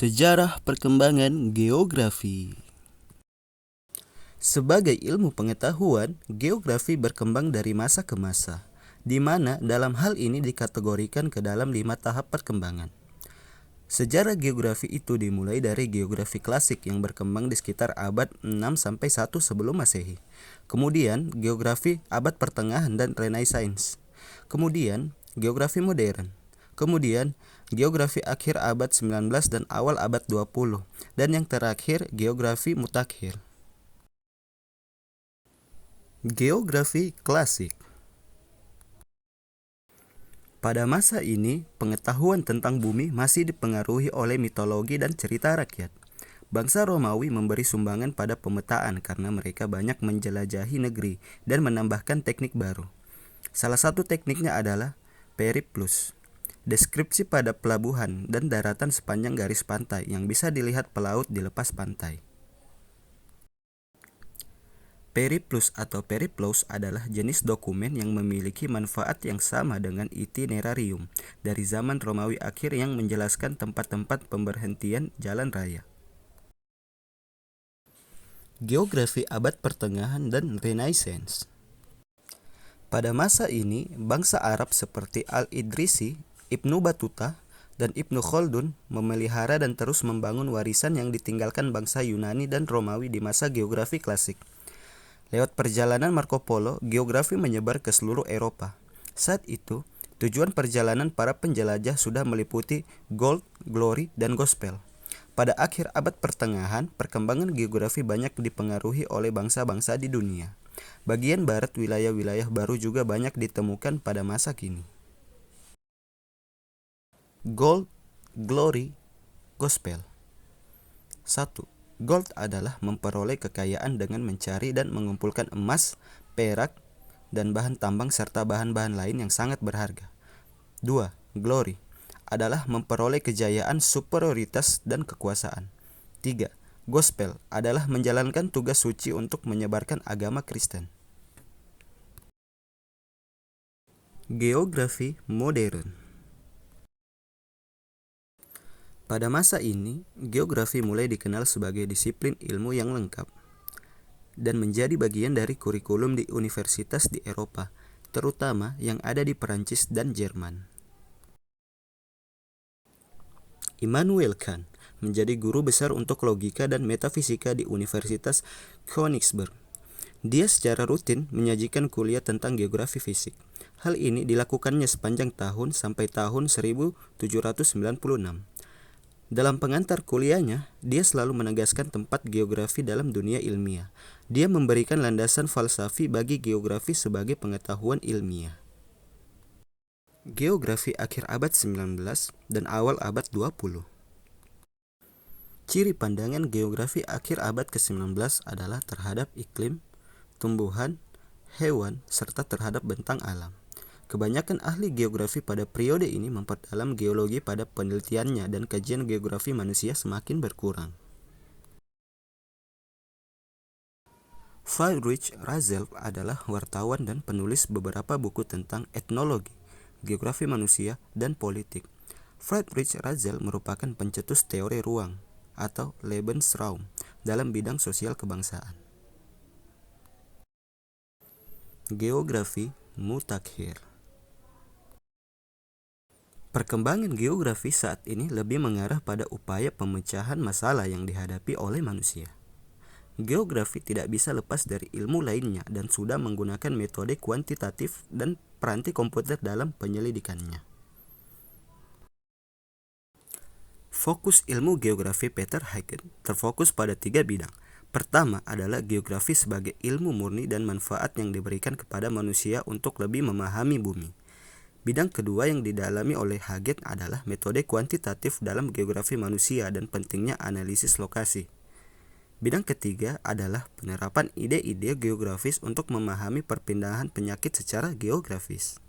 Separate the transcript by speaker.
Speaker 1: Sejarah perkembangan geografi. Sebagai ilmu pengetahuan, geografi berkembang dari masa ke masa, di mana dalam hal ini dikategorikan ke dalam 5 tahap perkembangan. Sejarah geografi itu dimulai dari geografi klasik yang berkembang di sekitar abad 6-1 sebelum Masehi. Kemudian, geografi abad pertengahan dan Renaissance. Kemudian, geografi modern. Kemudian, geografi akhir abad 19 dan awal abad 20. Dan yang terakhir, geografi mutakhir. Geografi klasik. Pada masa ini, pengetahuan tentang bumi masih dipengaruhi oleh mitologi dan cerita rakyat. Bangsa Romawi memberi sumbangan pada pemetaan karena mereka banyak menjelajahi negeri dan menambahkan teknik baru. Salah satu tekniknya adalah periplus, deskripsi pada pelabuhan dan daratan sepanjang garis pantai yang bisa dilihat pelaut di lepas pantai. Periplus atau periplus adalah jenis dokumen yang memiliki manfaat yang sama dengan itinerarium dari zaman Romawi akhir yang menjelaskan tempat-tempat pemberhentian jalan raya. Geografi abad pertengahan dan Renaissance. Pada masa ini, bangsa Arab seperti Al-Idrisi, Ibnu Battuta, dan Ibnu Khaldun memelihara dan terus membangun warisan yang ditinggalkan bangsa Yunani dan Romawi di masa geografi klasik. Lewat perjalanan Marco Polo, geografi menyebar ke seluruh Eropa. Saat itu, tujuan perjalanan para penjelajah sudah meliputi Gold, Glory, dan Gospel. Pada akhir abad pertengahan, perkembangan geografi banyak dipengaruhi oleh bangsa-bangsa di dunia. Bagian barat wilayah-wilayah baru juga banyak ditemukan pada masa kini. Gold, Glory, Gospel. 1. Gold adalah memperoleh kekayaan dengan mencari dan mengumpulkan emas, perak, dan bahan tambang serta bahan-bahan lain yang sangat berharga. 2. Glory adalah memperoleh kejayaan, superioritas, dan kekuasaan. 3. Gospel adalah menjalankan tugas suci untuk menyebarkan agama Kristen. Geografi modern. Pada masa ini, geografi mulai dikenal sebagai disiplin ilmu yang lengkap dan menjadi bagian dari kurikulum di universitas di Eropa, terutama yang ada di Perancis dan Jerman. Immanuel Kant menjadi guru besar untuk logika dan metafisika di Universitas Königsberg. Dia secara rutin menyajikan kuliah tentang geografi fisik. Hal ini dilakukannya sepanjang tahun sampai tahun 1796. Dalam pengantar kuliahnya, dia selalu menegaskan tempat geografi dalam dunia ilmiah. Dia memberikan landasan falsafi bagi geografi sebagai pengetahuan ilmiah. Geografi akhir abad 19 dan awal abad 20. Ciri pandangan geografi akhir abad ke-19 adalah terhadap iklim, tumbuhan, hewan, serta terhadap bentang alam. Kebanyakan ahli geografi pada periode ini memperdalam geologi pada penelitiannya dan kajian geografi manusia semakin berkurang. Friedrich Ratzel adalah wartawan dan penulis beberapa buku tentang etnologi, geografi manusia, dan politik. Friedrich Ratzel merupakan pencetus teori ruang atau Lebensraum dalam bidang sosial kebangsaan. Geografi mutakhir. Perkembangan geografi saat ini lebih mengarah pada upaya pemecahan masalah yang dihadapi oleh manusia. Geografi tidak bisa lepas dari ilmu lainnya dan sudah menggunakan metode kuantitatif dan peranti komputer dalam penyelidikannya. Fokus ilmu geografi Peter Huygens terfokus pada 3 bidang. Pertama adalah geografi sebagai ilmu murni dan manfaat yang diberikan kepada manusia untuk lebih memahami bumi. Bidang kedua yang didalami oleh Huygens adalah metode kuantitatif dalam geografi manusia dan pentingnya analisis lokasi. Bidang ketiga adalah penerapan ide-ide geografis untuk memahami perpindahan penyakit secara geografis.